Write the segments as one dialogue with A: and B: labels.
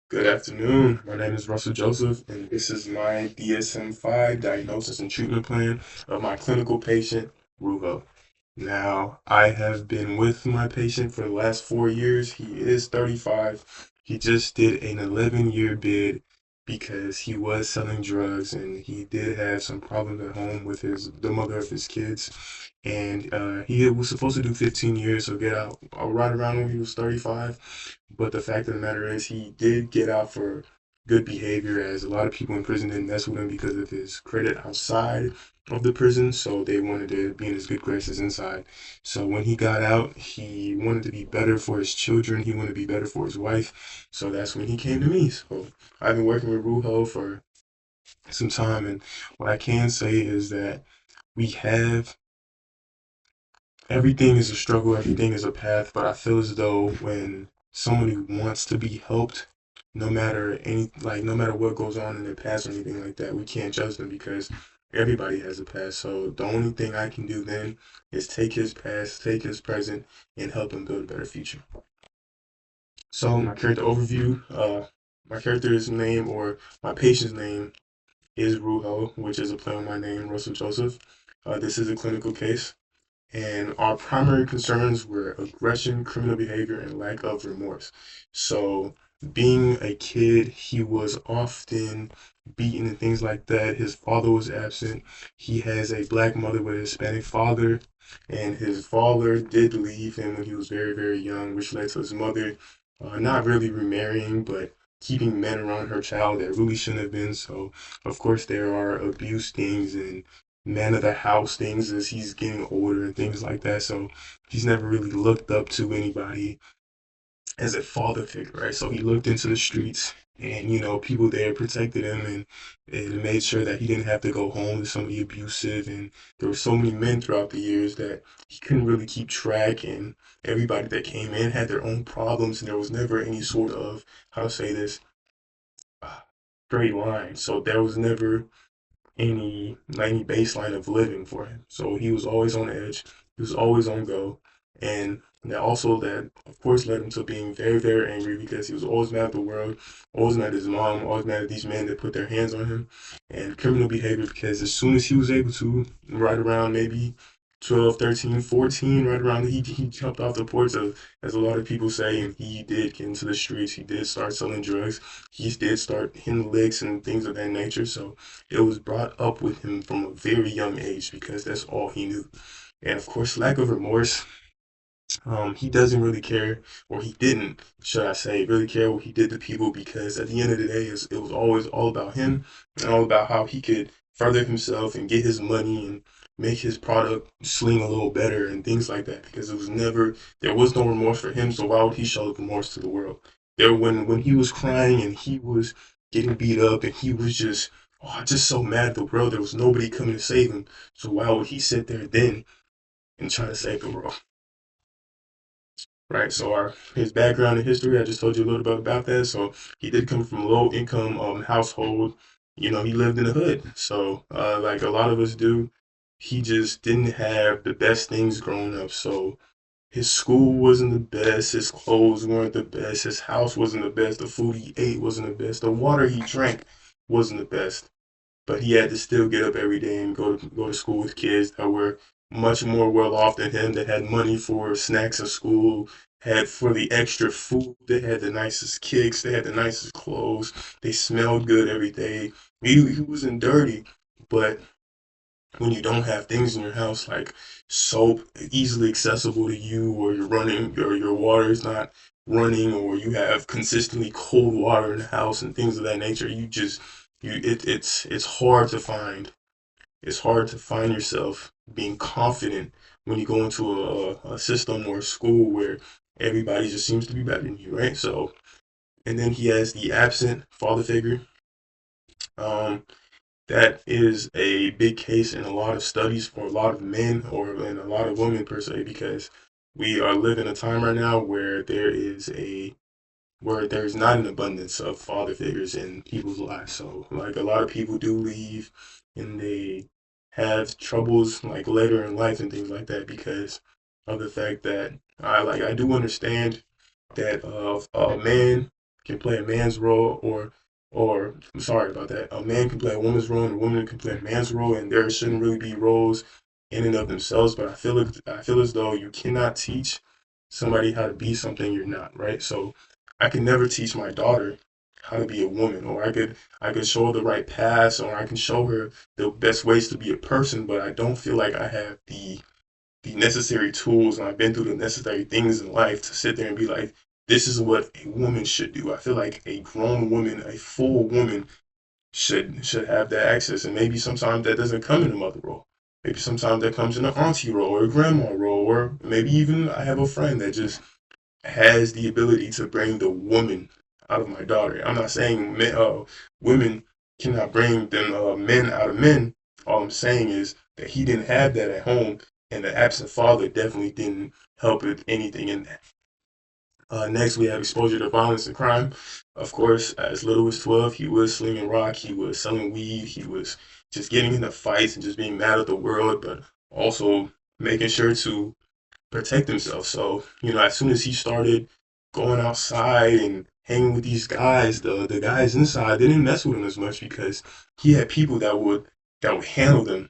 A: Good afternoon. My name is Russell Joseph, and this is my DSM-5 diagnosis and treatment plan of my clinical patient, Rujo. Now, I have been with my patient for the last 4 years. He is 35. He just did an 11-year bid because he was selling drugs and he did have some problems at home with the mother of his kids. And he was supposed to do 15 years, so get out right around when he was 35. But the fact of the matter is, he did get out for good behavior, as a lot of people in prison didn't mess with him because of his credit outside of the prison, so they wanted to be in his good graces inside. So when he got out, he wanted to be better for his children. He wanted to be better for his wife. So that's when he came to me. So I've been working with Rujo for some time, and what I can say is that we have everything is a struggle, everything is a path, but I feel as though when someone who wants to be helped, no matter what goes on in their past or anything like that, we can't judge them because everybody has a past. So the only thing I can do then is take his past, take his present, and help him build a better future. So my character overview, my character's name or my patient's name is Ruho, which is a play on my name, Russell Joseph. This is a clinical case. And our primary concerns were aggression, criminal behavior, and lack of remorse. So, being a kid, he was often beaten and things like that. His father was absent. He has a black mother with a Hispanic father, and his father did leave him when he was very, very young, which led to his mother not really remarrying, but keeping men around her child that really shouldn't have been. So, of course, there are abuse things and man of the house things as he's getting older and things like that. So he's never really looked up to anybody as a father figure, right? So he looked into the streets and, people there protected him and made sure that he didn't have to go home to somebody abusive. And there were so many men throughout the years that he couldn't really keep track. And everybody that came in had their own problems. And there was never any sort of, how to say this, uh, straight line. So there was never any baseline of living for him. So he was always on edge. He was always on go, and that of course led him to being very very angry because he was always mad at the world, always mad at his mom, always mad at these men that put their hands on him, and criminal behavior because as soon as he was able to, right around maybe 12, 13, 14, right around he jumped off the porch of, as a lot of people say, and he did get into the streets. He did start selling drugs. He did start hitting licks and things of that nature. So it was brought up with him from a very young age because that's all he knew. And of course, lack of remorse. He doesn't really care, or he didn't, should I say, really care what he did to people because at the end of the day, it was always all about him and all about how he could further himself and get his money and make his product sling a little better and things like that because there was no remorse for him, so why would he show remorse to the world? When he was crying and he was getting beat up and he was just so mad at the world, there was nobody coming to save him, so why would he sit there then and try to save the world? Right. So his background and history, I just told you a little bit about that. So he did come from a low income household. He lived in the hood. So like a lot of us do, he just didn't have the best things growing up. So his school wasn't the best, his clothes weren't the best, his house wasn't the best, the food he ate wasn't the best, the water he drank wasn't the best, but he had to still get up every day and go to school with kids that were much more well off than him, that had money for snacks at school, had for the extra food, they had the nicest kicks, they had the nicest clothes, they smelled good every day. He wasn't dirty, but when you don't have things in your house like soap easily accessible to you, or you're running your water is not running, or you have consistently cold water in the house and things of that nature, you just you it's hard to find. It's hard to find yourself being confident when you go into a system or a school where everybody just seems to be better than you, right? So, and then he has the absent father figure. Um, that is a big case in a lot of studies for a lot of men or in a lot of women per se, because we are living a time right now where there's not an abundance of father figures in people's lives. So like a lot of people do leave and they have troubles like later in life and things like that because of the fact that I do understand that a man can play a man's role, or I'm sorry about that. A man can play a woman's role, and a woman can play a man's role, and there shouldn't really be roles in and of themselves. But I feel as though you cannot teach somebody how to be something you're not, right? So I can never teach my daughter how to be a woman, or I could show her the right paths, or I can show her the best ways to be a person, but I don't feel like I have the necessary tools, and I've been through the necessary things in life to sit there and be like, this is what a woman should do. I feel like a grown woman, a full woman, should have that access, and maybe sometimes that doesn't come in a mother role. Maybe sometimes that comes in an auntie role or a grandma role, or maybe even I have a friend that just has the ability to bring the woman out of my daughter. I'm not saying women cannot bring them men out of men. All I'm saying is that he didn't have that at home, and the absent father definitely didn't help with anything in that. Next, we have exposure to violence and crime. Of course, as little as 12, he was slinging rock, he was selling weed, he was just getting into fights and just being mad at the world, but also making sure to protect himself. So, as soon as he started going outside and hanging with these guys, the guys inside didn't mess with him as much because he had people that would handle them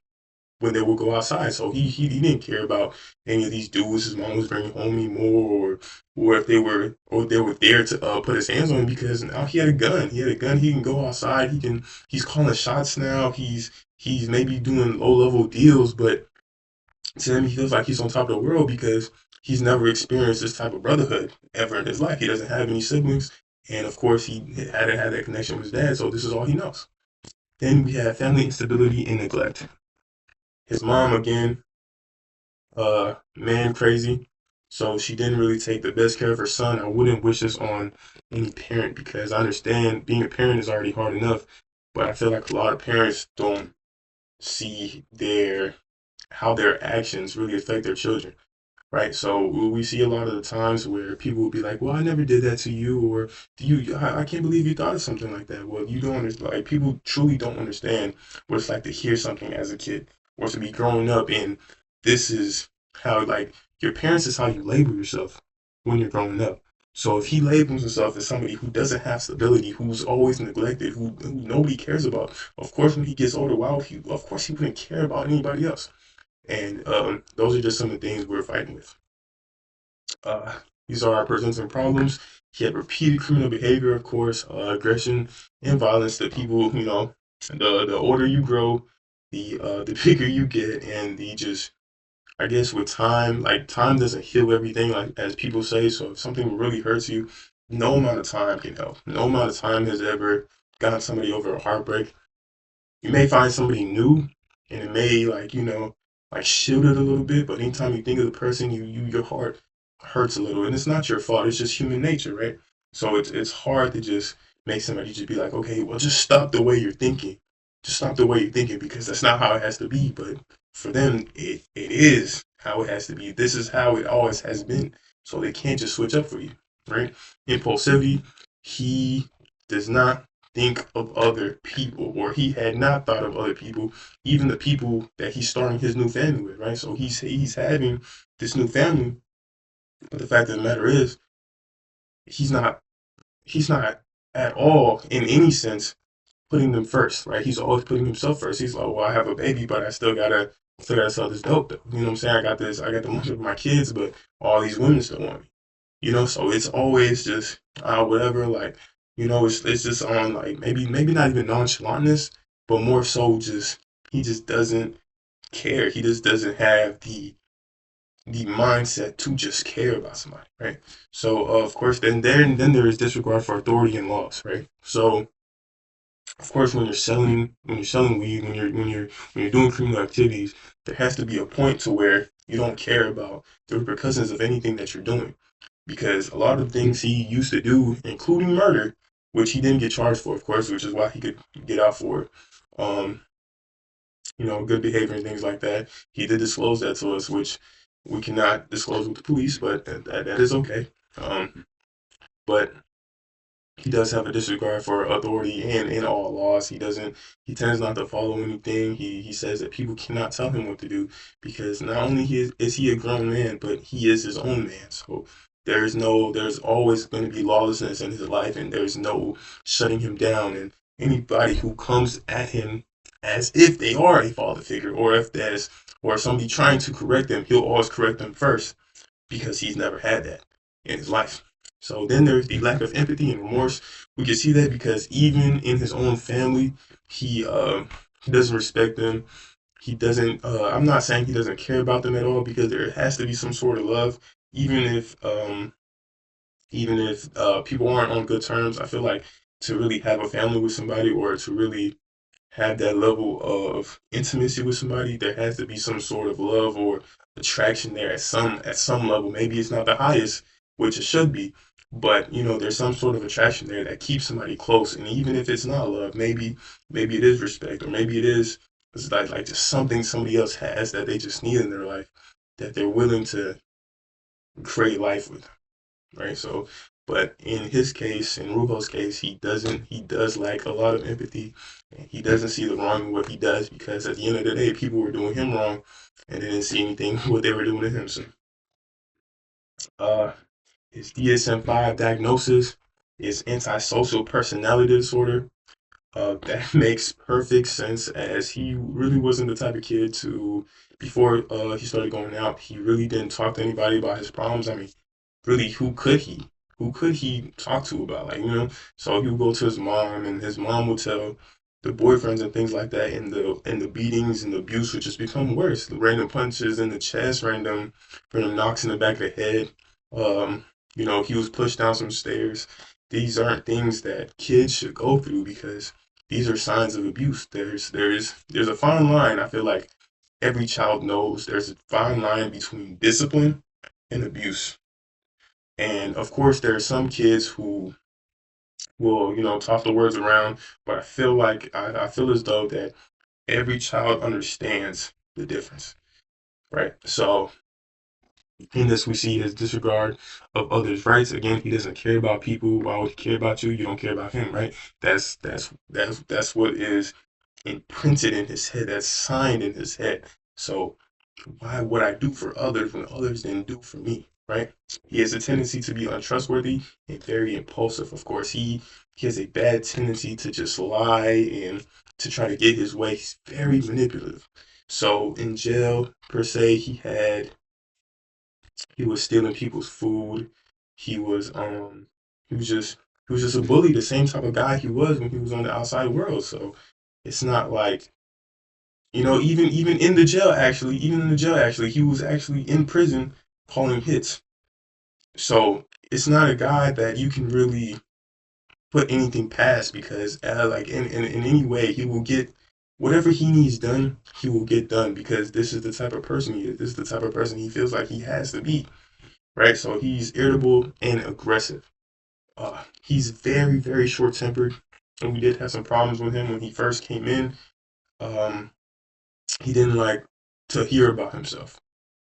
A: when they would go outside. So he didn't care about any of these dudes his mom was bringing home anymore, or if they were there to put his hands on him, because now he had a gun. He had a gun. He can go outside. He's calling shots now. He's maybe doing low level deals, but to him he feels like he's on top of the world because he's never experienced this type of brotherhood ever in his life. He doesn't have any siblings, and of course he hadn't had that connection with his dad. So this is all he knows. Then we have family instability and neglect. His mom, again, man crazy. So she didn't really take the best care of her son. I wouldn't wish this on any parent because I understand being a parent is already hard enough, but I feel like a lot of parents don't see how their actions really affect their children, right? So we see a lot of the times where people will be like, "Well, I never did that to you," or "Do you? I can't believe you thought of something like that." Well, you don't understand. Like people truly don't understand what it's like to hear something as a kid or to be growing up, and this is how like your parents is how you label yourself when you're growing up. So if he labels himself as somebody who doesn't have stability, who's always neglected, who nobody cares about, of course when he gets older, wow, of course he wouldn't care about anybody else. And those are just some of the things we're fighting with. Uh, these are our presenting problems. He had repeated criminal behavior, of course, aggression and violence that people, the older you grow, the bigger you get, and the just, I guess with time, like time doesn't heal everything, like as people say. So if something really hurts you, no amount of time can help. No amount of time has ever gotten somebody over a heartbreak. You may find somebody new, and it may like shield it a little bit, but anytime you think of the person, your heart hurts a little, and it's not your fault. It's just human nature, right? So it's hard to just make somebody just be like, okay, well, just stop the way you're thinking. Just stop the way you're thinking because that's not how it has to be. But for them, it is how it has to be. This is how it always has been. So they can't just switch up for you, right? Impulsivity. He does not think of other people, or he had not thought of other people, even the people that he's starting his new family with, right? So he's having this new family, but the fact of the matter is, he's not he's not at all in any sense putting them first, right? He's always putting himself first. He's like, well, I have a baby, but I still gotta sell this dope though. You know what I'm saying? I got the money for my kids, but all these women still want me. So it's always just whatever, like, it's just on like maybe not even nonchalantness, but more so just he just doesn't care. He just doesn't have the mindset to just care about somebody, right? So of course then there is disregard for authority and laws, right? So of course when you're selling weed, when you're doing criminal activities, there has to be a point to where you don't care about the repercussions of anything that you're doing, because a lot of things he used to do, including murder, which he didn't get charged for, of course, which is why he could get out for it. Um, good behavior and things like that. He did disclose that to us, which we cannot disclose with the police, but that is okay. But he does have a disregard for authority and in all laws. He tends not to follow anything. He says that people cannot tell him what to do because not only is he a grown man, but he is his own man. So there's always going to be lawlessness in his life, and there's no shutting him down. And anybody who comes at him as if they are a father figure, or if there's or somebody trying to correct them, he'll always correct them first because he's never had that in his life. So then there's the lack of empathy and remorse. We can see that because even in his own family, he doesn't respect them. He doesn't. I'm not saying he doesn't care about them at all, because there has to be some sort of love, even if people aren't on good terms. I feel like to really have a family with somebody, or to really have that level of intimacy with somebody, there has to be some sort of love or attraction there at some level. Maybe it's not the highest, which it should be, but there's some sort of attraction there that keeps somebody close. And even if it's not love, maybe it is respect, or maybe it is it's like just something somebody else has that they just need in their life, that they're willing to create life with, right? So, but in his case, in Rubo's case, he doesn't. He does lack a lot of empathy, and he doesn't see the wrong in what he does, because at the end of the day, people were doing him wrong, and they didn't see anything what they were doing to him. So, uh, his DSM-5 diagnosis is antisocial personality disorder. That makes perfect sense, as he really wasn't the type of kid to, before he started going out, he really didn't talk to anybody about his problems. I mean, really, who could he? Who could he talk to about, So he would go to his mom, and his mom would tell the boyfriends and things like that, and the beatings and the abuse would just become worse. The random punches in the chest, random knocks in the back of the head. Um, he was pushed down some stairs. These aren't things that kids should go through, because these are signs of abuse. There's a fine line. I feel like every child knows there's a fine line between discipline and abuse. And of course, there are some kids who will, toss the words around, but I feel as though that every child understands the difference, right? So in this, we see his disregard of others' rights. Again, he doesn't care about people. Why would he care about you? You don't care about him, right? That's what is imprinted in his head. That's signed in his head. So why would I do for others when others didn't do for me, right? He has a tendency to be untrustworthy and very impulsive. Of course, he has a bad tendency to just lie and to try to get his way. He's very manipulative. So in jail, per se, he was stealing people's food. He was he was just he was just a bully, the same type of guy he was when he was on the outside world. So it's not like, even in the jail actually, he was actually in prison calling hits. So it's not a guy that you can really put anything past, because like in any way, he will get whatever he needs done, he will get done, because this is the type of person he is. This is the type of person he feels like he has to be, right? So he's irritable and aggressive. He's very, very short tempered, and we did have some problems with him when he first came in. Um, he didn't like to hear about himself,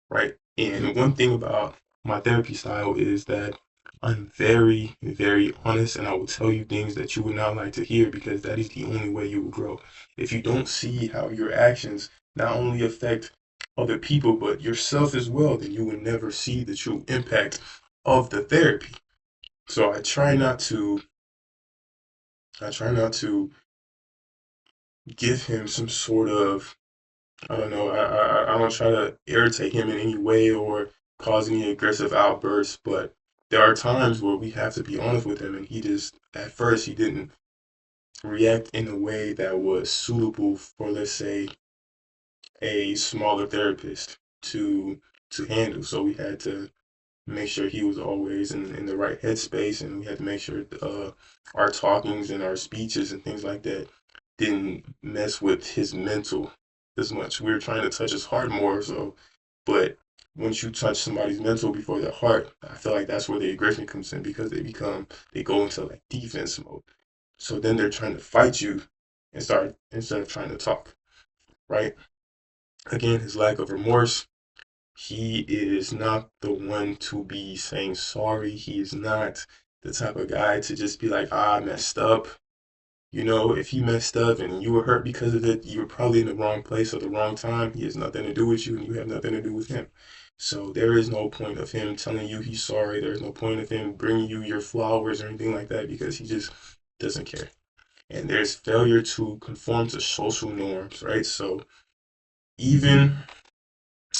A: right? And one thing about my therapy style is that I'm very, very honest, and I will tell you things that you would not like to hear, because that is the only way you will grow. If you don't see how your actions not only affect other people but yourself as well, then you will never see the true impact of the therapy. So I try not to give him some sort of, I don't know. I don't try to irritate him in any way or cause any aggressive outbursts, but there are times where we have to be honest with him, and he just, at first, he didn't react in a way that was suitable for, let's say, a smaller therapist to handle. So we had to make sure he was always in the right headspace, and we had to make sure our talkings and our speeches and things like that didn't mess with his mental as much. We were trying to touch his heart more so, but once you touch somebody's mental before their heart, I feel like that's where the aggression comes in, because they go into like defense mode. So then they're trying to fight you and start instead of trying to talk, right? Again, his lack of remorse. He is not the one to be saying sorry. He is not the type of guy to just be like, I messed up. If he messed up and you were hurt because of it, you were probably in the wrong place at the wrong time. He has nothing to do with you, and you have nothing to do with him. So there is no point of him telling you he's sorry. There's no point of him bringing you your flowers or anything like that because he just doesn't care. And there's failure to conform to social norms, right? So even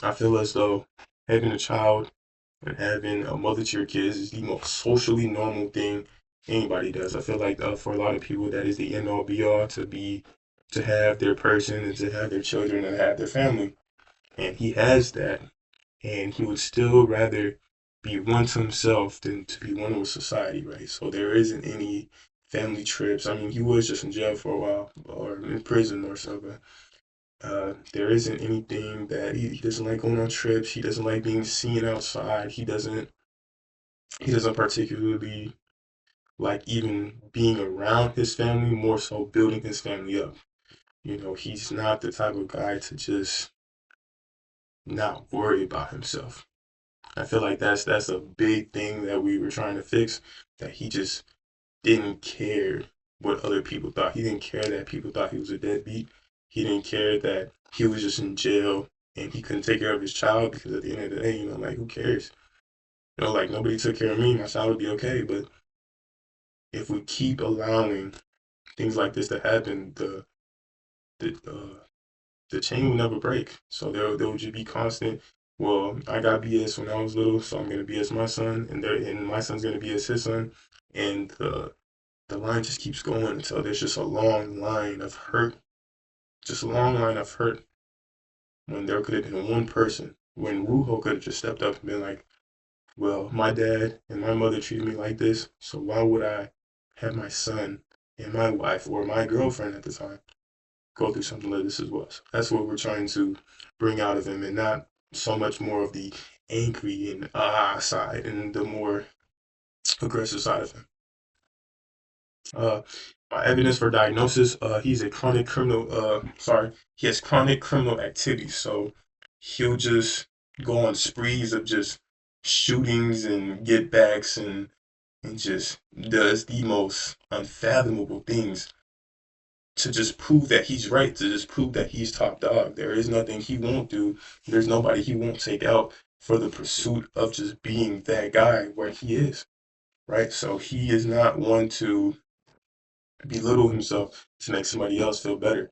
A: I feel as though having a child and having a mother to your kids is the most socially normal thing anybody does. I feel like for a lot of people that is the end all be all to have their person and to have their children and have their family. And he has that, and he would still rather be one to himself than to be one with society, right? So there isn't any family trips. I mean, he was just in jail for a while or in prison or so, but there isn't anything that he doesn't like going on trips. He doesn't like being seen outside. He doesn't particularly like even being around his family, more so building his family up. He's not the type of guy to just not worry about himself. I feel like that's a big thing that we were trying to fix, that he just didn't care what other people thought. He didn't care that people thought he was a deadbeat. He didn't care that he was just in jail and he couldn't take care of his child because at the end of the day, like who cares? Like nobody took care of me, my child would be okay. But if we keep allowing things like this to happen, the the chain will never break. So there will just be constant. Well, I got BS when I was little, so I'm gonna BS my son, and my son's gonna BS his son, and the line just keeps going until there's just a long line of hurt, just a long line of hurt. When there could have been one person, when Rujo could have just stepped up and been like, "Well, my dad and my mother treated me like this, so why would I have my son and my wife or my girlfriend at the time go through something like this as well?" So that's what we're trying to bring out of him, and not so much more of the angry and side and the more aggressive side of him. Uh, my evidence for diagnosis: he's a chronic criminal. Sorry, he has chronic criminal activity. So he'll just go on sprees of just shootings and get backs and just does the most unfathomable things to just prove that he's right, to just prove that he's top dog. There is nothing he won't do. There's nobody he won't take out for the pursuit of just being that guy where he is, right? So he is not one to belittle himself to make somebody else feel better.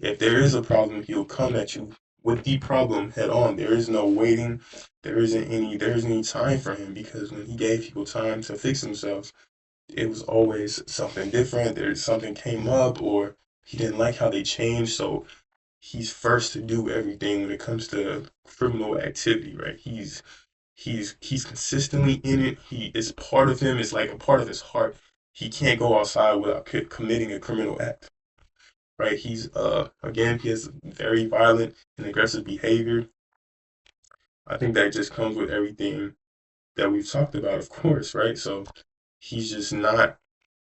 A: If there is a problem, he'll come at you with the problem head on. There is no waiting. There isn't any time for him, because when he gave people time to fix themselves, it was always something different. There's something came up, or he didn't like how they changed. So he's first to do everything when it comes to criminal activity, right? He's consistently in it. He is part of him. It's like a part of his heart. He can't go outside without committing a criminal act, right? He's again, he has very violent and aggressive behavior. I think that just comes with everything that we've talked about, of course, right? So he's just not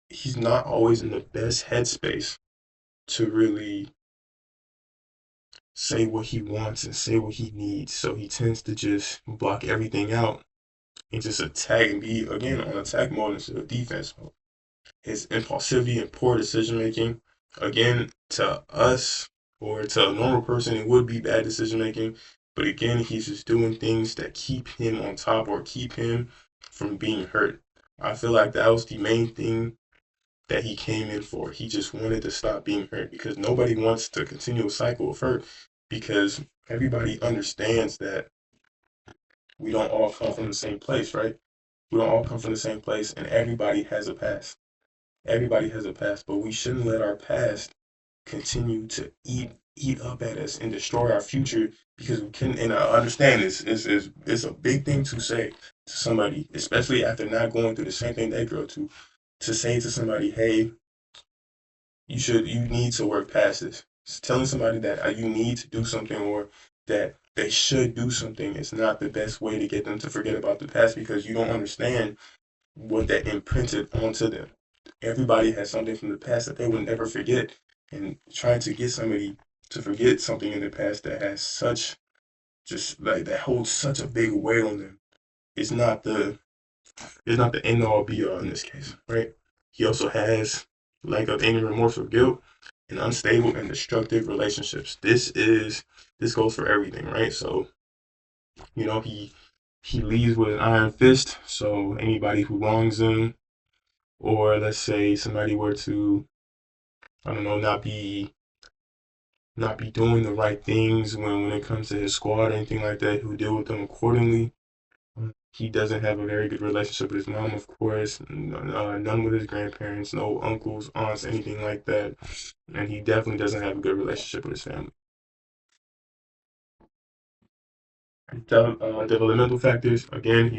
A: he's not always in the best headspace to really say what he wants and say what he needs. So he tends to just block everything out and just attack and be again on attack mode instead of defense mode. His impulsivity and poor decision making, again, to us or to a normal person, it would be bad decision making. But again, he's just doing things that keep him on top or keep him from being hurt. I feel like that was the main thing that he came in for. He just wanted to stop being hurt, because nobody wants to continue a cycle of hurt, because everybody understands that we don't all come from the same place, right? We don't all come from the same place, and everybody has a past. Everybody has a past, but we shouldn't let our past continue to eat up at us and destroy our future, because we can. And I understand this is a big thing to say to somebody, especially after not going through the same thing they go to say to somebody, hey, you need to work past this. Telling somebody that you need to do something, or that they should do something, is not the best way to get them to forget about the past, because you don't understand what that imprinted onto them. Everybody has something from the past that they will never forget, and trying to get somebody to forget something in the past that has such, just like, that holds such a big weight on them, is not the end all be all in this case, right? He also has lack of any remorse or guilt, and unstable and destructive relationships. This goes for everything, right? So He leads with an iron fist. So anybody who wrongs him, or let's say somebody were to, I don't know, not be doing the right things when it comes to his squad or anything like that, he'll deal with them accordingly. He doesn't have a very good relationship with his mom, of course, none with his grandparents, no uncles, aunts, anything like that. And he definitely doesn't have a good relationship with his family. Developmental factors, again,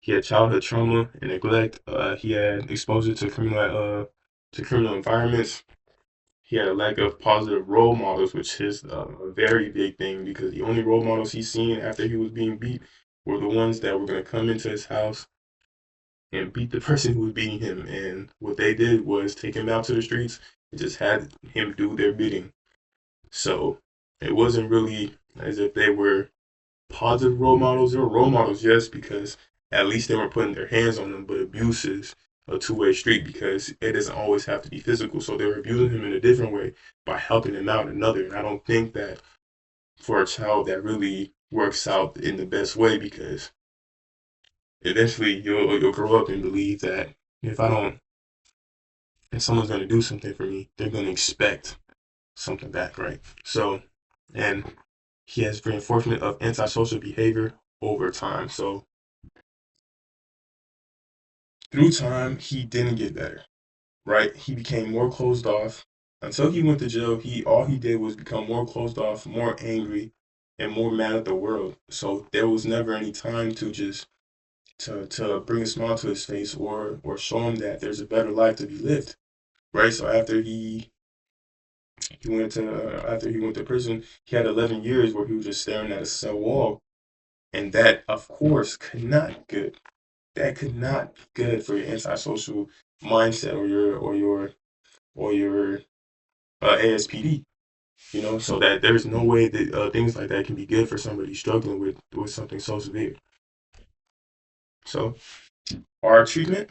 A: he had childhood trauma and neglect. He had exposure to criminal environments. He had a lack of positive role models, which is a very big thing because the only role models he's seen after he was being beat were the ones that were going to come into his house and beat the person who was beating him. And what they did was take him out to the streets and just had him do their bidding. So it wasn't really as if they were positive role models. They were role models, yes, because at least they weren't putting their hands on them, but abuse is a two-way street because it doesn't always have to be physical. So they were abusing him in a different way by helping him out in another. And I don't think that for a child that really works out in the best way because eventually you'll grow up and believe that if I don't if someone's gonna do something for me, they're gonna expect something back, right? So and he has reinforcement of antisocial behavior over time. So through time, he didn't get better, right? He became more closed off. Until he went to jail, he all he did was become more closed off, more angry, and more mad at the world. So there was never any time to just to bring a smile to his face or show him that there's a better life to be lived, right? So after he went to prison, he had 11 years where he was just staring at a cell wall, and that of course could not be good. That could not be good for your antisocial mindset or your ASPD. So that there's no way that things like that can be good for somebody struggling with something so severe. So our treatment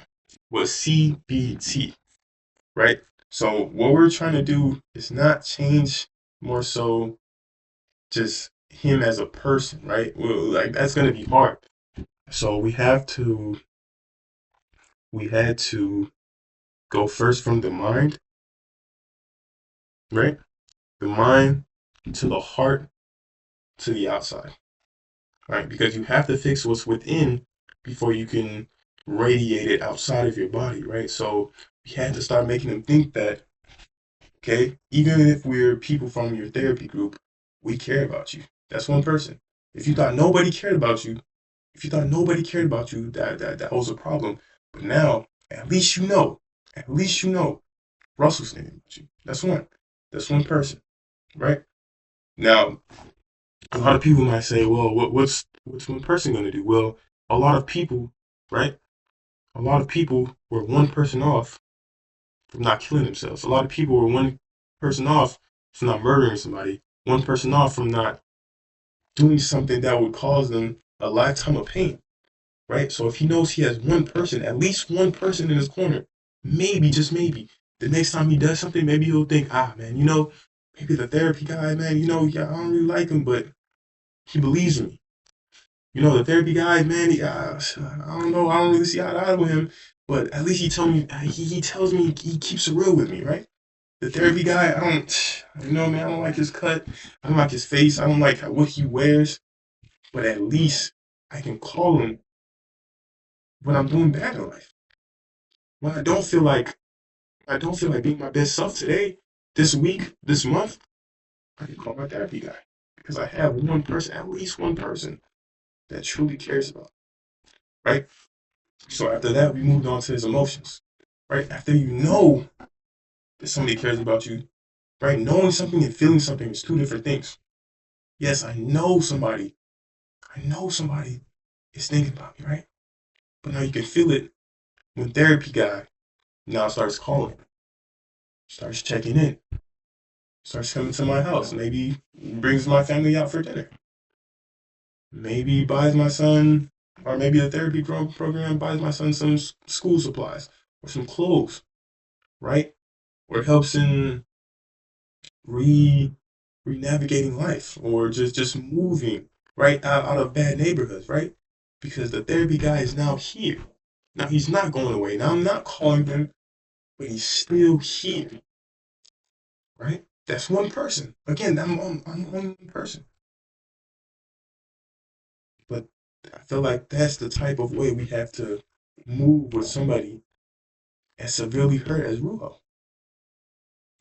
A: was CBT, right? So what we're trying to do is not change more so just him as a person, right? Well, like that's gonna be hard. So we had to go first from the mind, right? The mind to the heart to the outside, right? Because you have to fix what's within before you can radiate it outside of your body, right? So we had to start making them think that, okay, even if we're people from your therapy group, we care about you. That's one person. If you thought nobody cared about you, that was a problem. But now, at least you know, Russell's thinking about you. That's one person, right? Now, a lot of people might say, well, what's one person going to do? Well, a lot of people, right? A lot of people were one person off from not killing themselves. A lot of people were one person off from not murdering somebody. One person off from not doing something that would cause them a lifetime of pain, right? So if he knows he has one person, at least one person in his corner, maybe, just maybe, the next time he does something, maybe he'll think, man, maybe the therapy guy, man, yeah, I don't really like him, but he believes in me. The therapy guy, man, I don't know, I don't really see eye to eye with him, but at least he tells me he keeps it real with me, right? The therapy guy, I don't, man, I don't like his cut, I don't like his face, I don't like what he wears, but at least I can call him when I'm doing bad in life. When I don't feel like being my best self today, this week, this month, I can call my therapy guy because I have one person, at least one person that truly cares about, me, right? So after that, we moved on to his emotions, right? After you know that somebody cares about you, right? Knowing something and feeling something is two different things. Yes, I know somebody is thinking about me, right? But now you can feel it when therapy guy now starts calling, starts checking in, starts coming to my house, maybe brings my family out for dinner, maybe buys my son, or maybe the therapy program buys my son some school supplies or some clothes, right? Or helps in re navigating life or just moving right? Out of bad neighborhoods, right? Because the therapy guy is now here. Now he's not going away. Now I'm not calling him, but he's still here, right? That's one person. Again, I'm one person. But I feel like that's the type of way we have to move with somebody as severely hurt as Ruho,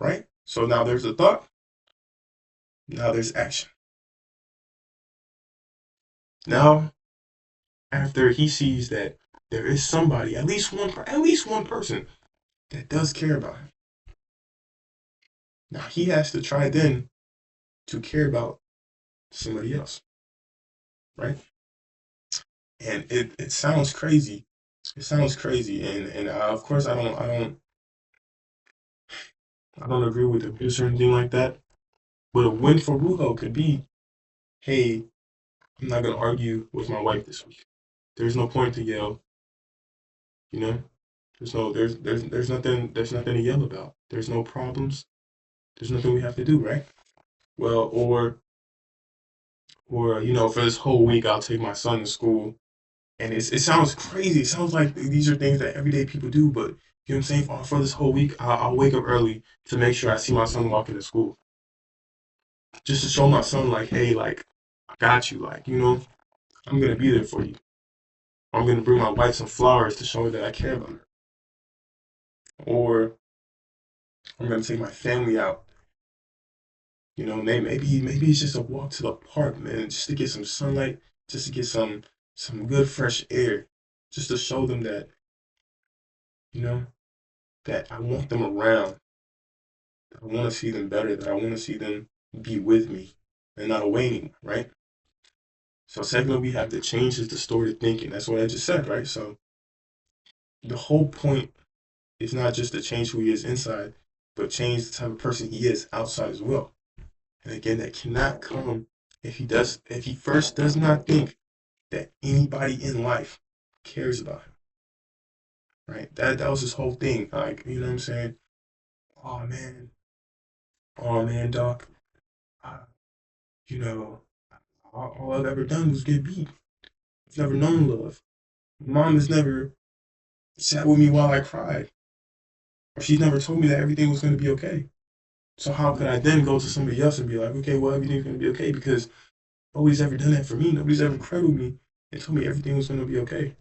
A: right? So now there's a thought, now there's action. Now, after he sees that there is somebody, at least one person that does care about him, now he has to try then to care about somebody else, right? And it sounds crazy. It sounds crazy, and of course I don't agree with abuse or anything like that. But a win for Ruho could be, hey, I'm not gonna argue with my wife this week. There's no point to yell, you know. There's nothing to yell about. There's no problems. There's nothing we have to do, right? Well, or for this whole week I'll take my son to school, and it sounds crazy. It sounds like these are things that everyday people do, but you know what I'm saying. For this whole week, I'll wake up early to make sure I see my son walking to school, just to show my son like, hey, like I got you, like I'm gonna be there for you. I'm gonna bring my wife some flowers to show her that I care about her, or I'm gonna take my family out. Maybe it's just a walk to the park, man, just to get some sunlight, just to get some good fresh air, just to show them that you know that I want them around. I want to see them better. That I want to see them be with me and not away anymore, right? So secondly, we have to change the distorted thinking. That's what I just said, right? So the whole point is not just to change who he is inside, but change the type of person he is outside as well. And again, that cannot come if he first does not think that anybody in life cares about him. Right? That was his whole thing. Like, you know what I'm saying? Oh man, oh man, Doc. Uh, you know, all I've ever done was get beat. I've never known love. Mom has never sat with me while I cried. Or she's never told me that everything was going to be okay. So how could I then go to somebody else and be like, okay, well, everything's going to be okay because nobody's ever done that for me. Nobody's ever cradled me and told me everything was going to be okay.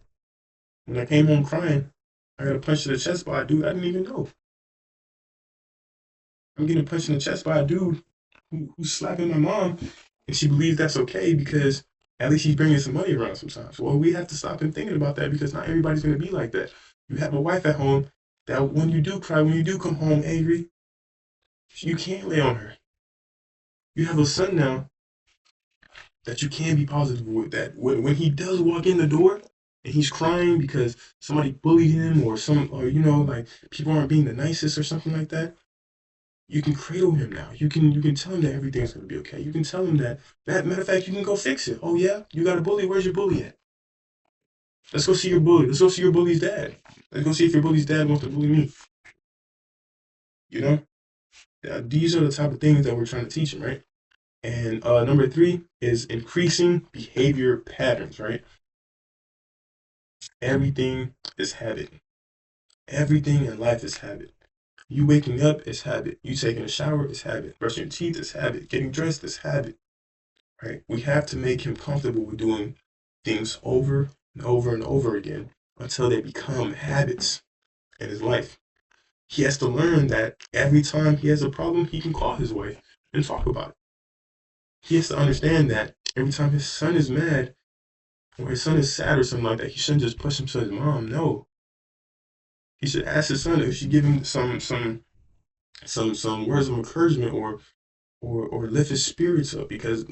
A: When I came home crying, I got a punch to the chest by a dude I didn't even know. I'm getting punched in the chest by a dude who's slapping my mom, and she believes that's okay because at least she's bringing some money around sometimes. Well, we have to stop and thinking about that because not everybody's going to be like that. You have a wife at home that when you do cry, when you do come home angry, you can't lay on her. You have a son now that you can be positive with. That when he does walk in the door and he's crying because somebody bullied him or like people aren't being the nicest or something like that, you can cradle him now. You can tell him that everything's gonna be okay. You can tell him that matter of fact, you can go fix it. Oh yeah, you got a bully. Where's your bully at? Let's go see your bully. Let's go see your bully's dad. Let's go see if your bully's dad wants to bully me. You know, these are the type of things that we're trying to teach him, right? And number three is increasing behavior patterns, right? Everything is habit. Everything in life is habit. You waking up is habit. You taking a shower is habit. Brushing your teeth is habit. Getting dressed is habit. Right? We have to make him comfortable with doing things over and over and over again until they become habits in his life. He has to learn that every time he has a problem, he can call his wife and talk about it. He has to understand that every time his son is mad or his son is sad or something like that, he shouldn't just push him to his mom. No, he should ask his son if she give him some words of encouragement or lift his spirits up because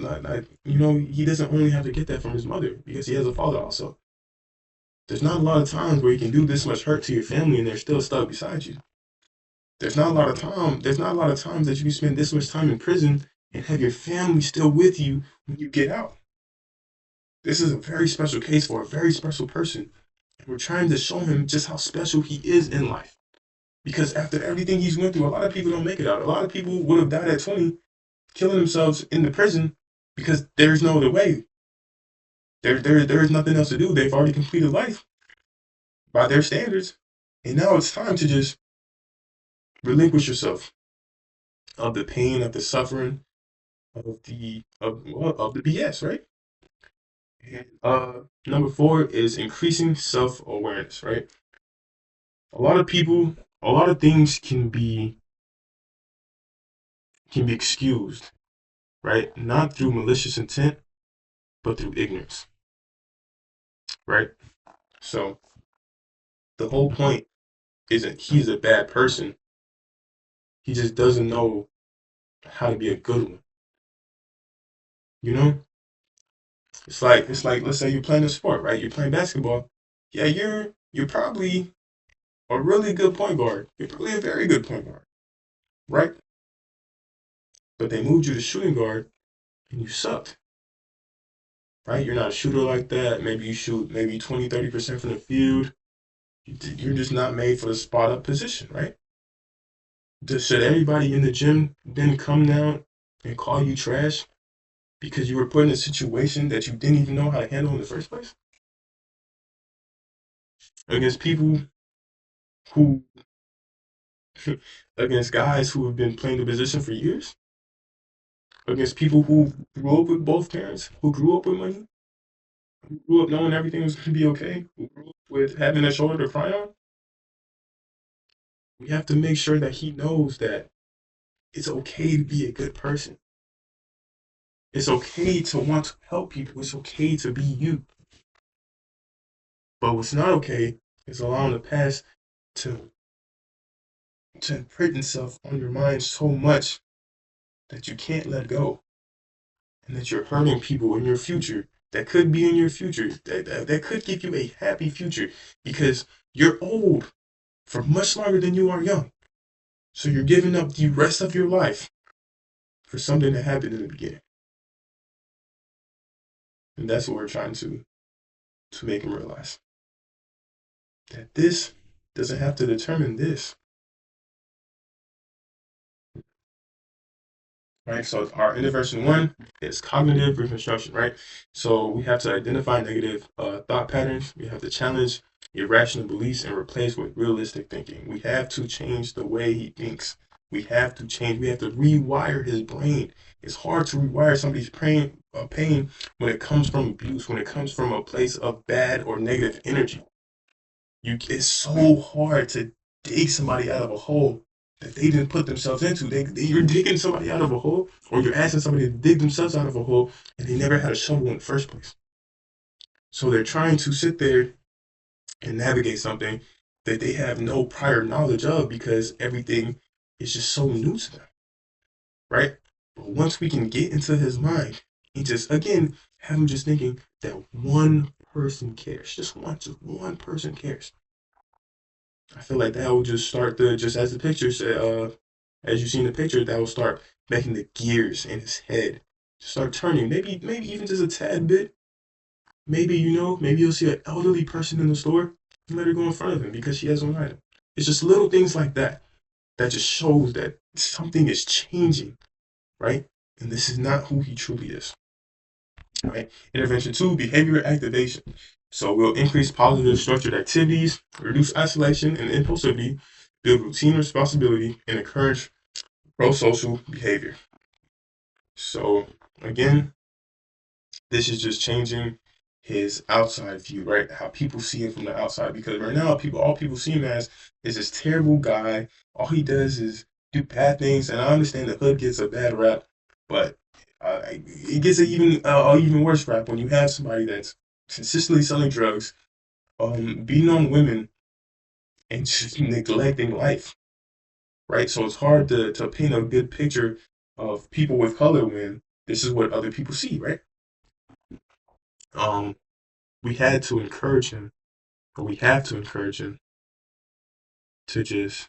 A: he doesn't only have to get that from his mother because he has a father also. There's not a lot of times where you can do this much hurt to your family and they're still stuck beside you. There's not a lot of time. There's not a lot of times that you can spend this much time in prison and have your family still with you when you get out. This is a very special case for a very special person. And we're trying to show him just how special he is in life. Because after everything he's went through, a lot of people don't make it out. A lot of people would have died at 20, killing themselves in the prison because there's no other way. There is nothing else to do. They've already completed life by their standards, and now it's time to just relinquish yourself of the pain, of the suffering, of the BS, right? And, number four is increasing self awareness, right? A lot of people, a lot of things can be excused, right? Not through malicious intent, but through ignorance, right? So the whole point isn't he's a bad person. He just doesn't know how to be a good one. You know, it's like let's say you're playing a sport, right? You're playing basketball. Yeah, you're probably a really good point guard. You're probably a very good point guard, right? But they moved you to shooting guard and you sucked, right? You're not a shooter like that. Maybe you shoot maybe 20, 30% from the field. You're just not made for the spot up position, right? Should everybody in the gym then come down and call you trash because you were put in a situation that you didn't even know how to handle in the first place? Against people who, against guys who have been playing the position for years? Against people who grew up with both parents, who grew up with money, who grew up knowing everything was going to be okay, who grew up with having a shoulder to cry on? We have to make sure that he knows that it's okay to be a good person. It's okay to want to help people. It's okay to be you. But what's not okay is allowing the past to to imprint itself on your mind so much that you can't let go, and that you're hurting people in your future that could be in your future that could give you a happy future because you're old for much longer than you are young. So you're giving up the rest of your life for something that happened in the beginning. And that's what we're trying to make them realize. That this doesn't have to determine this. Right? So our intervention one is cognitive reconstruction, right? So we have to identify negative thought patterns. We have to challenge irrational beliefs and replace with realistic thinking. We have to change the way he thinks. We have to rewire his brain. It's hard to rewire somebody's pain when it comes from abuse, when it comes from a place of bad or negative energy. It's so hard to dig somebody out of a hole that they didn't put themselves into. You're digging somebody out of a hole, or you're asking somebody to dig themselves out of a hole, and they never had a shovel in the first place. So they're trying to sit there and navigate something that they have no prior knowledge of because everything is just so new to them, right? But once we can get into his mind and just again have him just thinking that one person cares, just one person cares. I feel like that will just start just as the picture said, as you see in the picture, that will start making the gears in his head start turning. Maybe even just a tad bit. Maybe you'll see an elderly person in the store and let her go in front of him because she has one item. It's just little things like that that just shows that something is changing, right? And this is not who he truly is. Right? Intervention two, behavior activation. So we'll increase positive structured activities, reduce isolation and impulsivity, build routine responsibility, and encourage pro-social behavior. So again, this is just changing his outside view, right? How people see him from the outside. Because right now, all people see him as is this terrible guy. All he does is do bad things. And I understand the hood gets a bad rap, but it gets an even worse rap when you have somebody that's consistently selling drugs, beating on women, and just neglecting life, right? So it's hard to paint a good picture of people with color when this is what other people see, right? Um, we had to encourage him, or we have to encourage him to just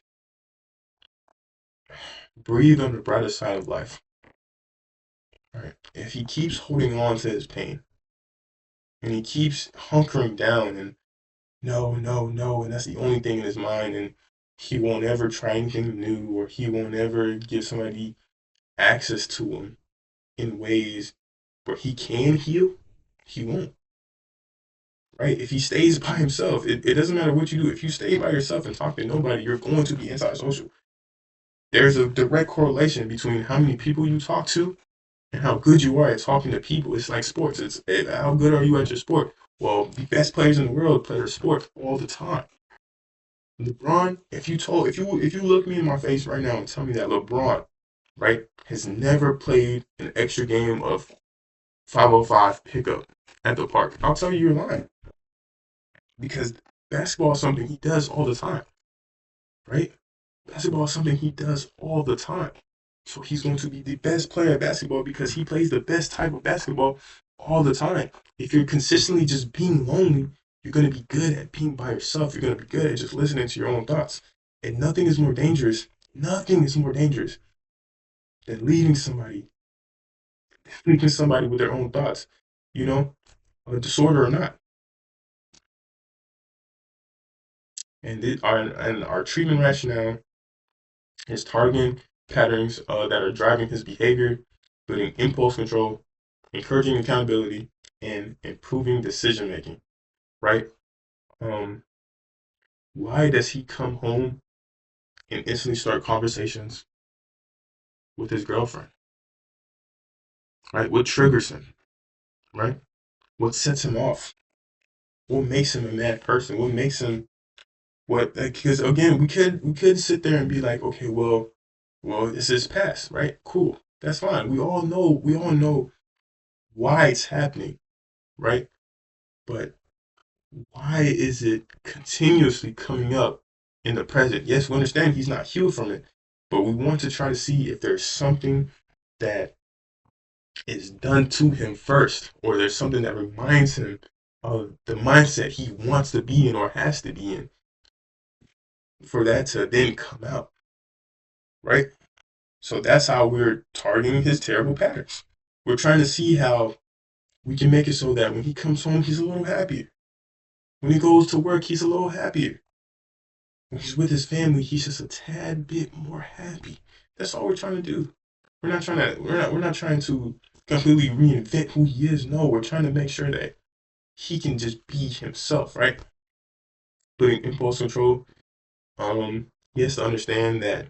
A: breathe on the brighter side of life, right? If he keeps holding on to his pain and he keeps hunkering down and no, no, no, and that's the only thing in his mind, and he won't ever try anything new, or he won't ever give somebody access to him in ways where he can heal, he won't. right? If he stays by himself, it doesn't matter what you do. If you stay by yourself and talk to nobody, you're going to be antisocial. There's a direct correlation between how many people you talk to and how good you are at talking to people. It's like sports. How good are you at your sport? Well, the best players in the world play their sport all the time. LeBron, if you look me in my face right now and tell me that LeBron, right, has never played an extra game of 505 pickup at the park, I'll tell you you're lying. Because basketball is something he does all the time, right? Basketball is something he does all the time. So he's going to be the best player at basketball because he plays the best type of basketball all the time. If you're consistently just being lonely, you're going to be good at being by yourself. You're going to be good at just listening to your own thoughts. And nothing is more dangerous than leaving somebody with their own thoughts, you know, a disorder or not. And our treatment rationale is targeting patterns that are driving his behavior, building impulse control, encouraging accountability, and improving decision making. Right? Um, why does he come home and instantly start conversations with his girlfriend? Right? What triggers him? Right? What sets him off? What makes him a mad person? What makes him what? Because again, we could sit there and be like, okay, well, it's his past, right? Cool, that's fine. We all know why it's happening, right? But why is it continuously coming up in the present? Yes, we understand he's not healed from it, but we want to try to see if there's something that is done to him first, or there's something that reminds him of the mindset he wants to be in or has to be in for that to then come out, right? So that's how we're targeting his terrible patterns. We're trying to see how we can make it so that when he comes home, he's a little happier. When he goes to work, he's a little happier. When he's with his family, he's just a tad bit more happy. That's all we're trying to do. We're not trying to completely reinvent who he is. No, we're trying to make sure that he can just be himself, right? Putting impulse control. He has to understand that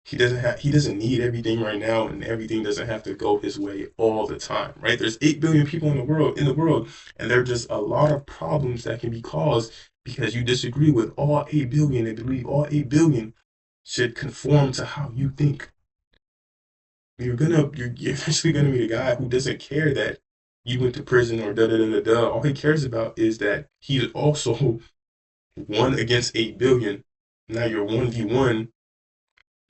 A: he doesn't need everything right now, and everything doesn't have to go his way all the time, right? There's 8 billion people in the world, and there are just a lot of problems that can be caused because you disagree with all 8 billion and believe all 8 billion should conform to how you think. You're eventually gonna meet a guy who doesn't care that you went to prison or da da da da da. All he cares about is that he's also one against 8 billion. Now you're 1v1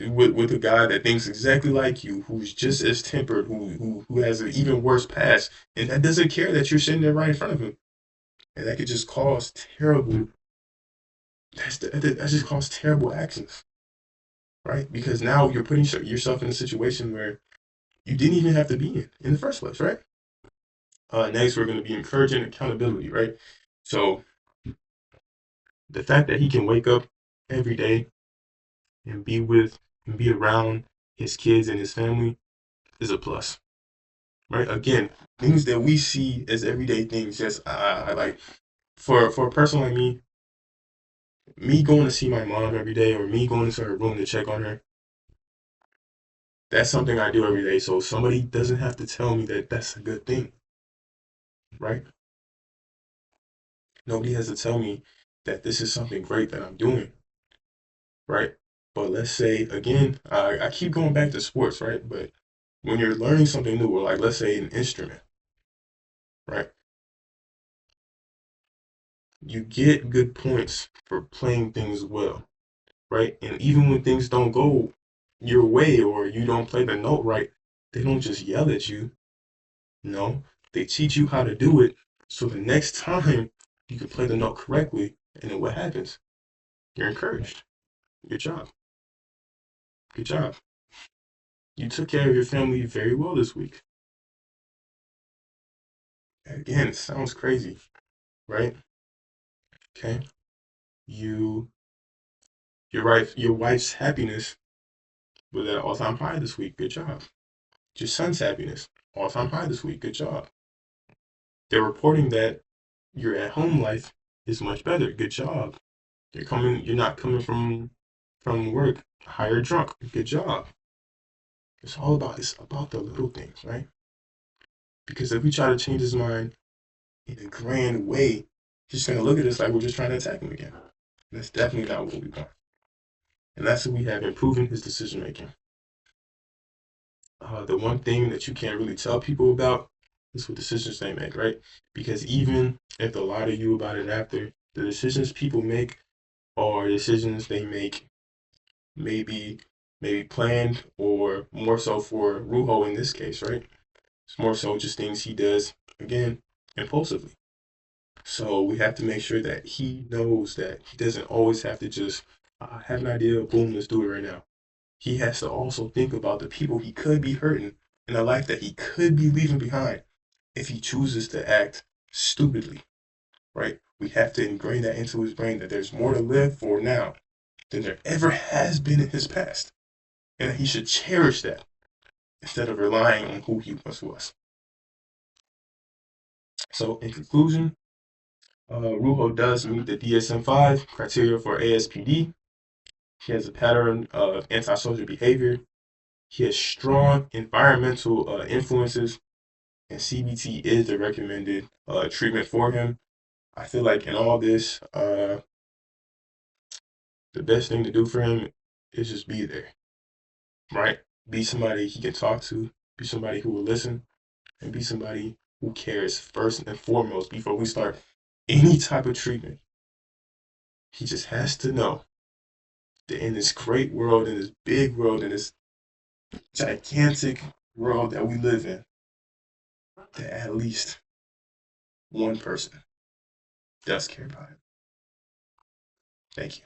A: with a guy that thinks exactly like you, who's just as tempered, who has an even worse past, and that doesn't care that you're sitting there right in front of him, and that could just cause terrible. That just cause terrible actions, right? Because now you're putting yourself in a situation where you didn't even have to be in the first place, right? Next, we're going to be encouraging accountability, right? So the fact that he can wake up every day and be around his kids and his family is a plus, right? Again, things that we see as everyday things. Just I like for a person like me going to see my mom every day, or me going into her room to check on her. That's something I do every day. So somebody doesn't have to tell me that that's a good thing, right? Nobody has to tell me that this is something great that I'm doing, right? But let's say again, I keep going back to sports, right? But when you're learning something new, or like let's say an instrument, right? You get good points for playing things well, right? And even when things don't go your way or you don't play the note right, they don't just yell at you. No, they teach you how to do it so the next time you can play the note correctly. And then what happens? You're encouraged. Good job. Good job. You took care of your family very well this week. Again, it sounds crazy, right? Okay. You, your wife's happiness was at an all-time high this week. Good job. Your son's happiness, all-time high this week. Good job. They're reporting that your at home life is much better. Good job. You're not coming from work higher drunk. Good job. It's about the little things, right? Because if we try to change his mind in a grand way, he's just gonna look at us like we're just trying to attack him again. And that's definitely not what we want. And that's what we have improving his decision making. The one thing that you can't really tell people about is what decisions they make, right? Because even if they lie to you about it after, the decisions people make are decisions they make maybe planned or more so for Rujo in this case, right? It's more so just things he does again impulsively. So we have to make sure that he knows that he doesn't always have to just have an idea, boom, let's do it right now. He has to also think about the people he could be hurting and the life that he could be leaving behind if he chooses to act stupidly, right? We have to ingrain that into his brain that there's more to live for now than there ever has been in his past, and that he should cherish that instead of relying on who he once was. So, in conclusion, Rujo does meet the DSM-5 criteria for ASPD. He has a pattern of antisocial behavior. He has strong environmental influences, and CBT is the recommended treatment for him. I feel like in all this, the best thing to do for him is just be there, right? Be somebody he can talk to, be somebody who will listen, and be somebody who cares first and foremost before we start any type of treatment. He just has to know that in this great world, in this big world, in this gigantic world that we live in, that at least one person does care about him. Thank you.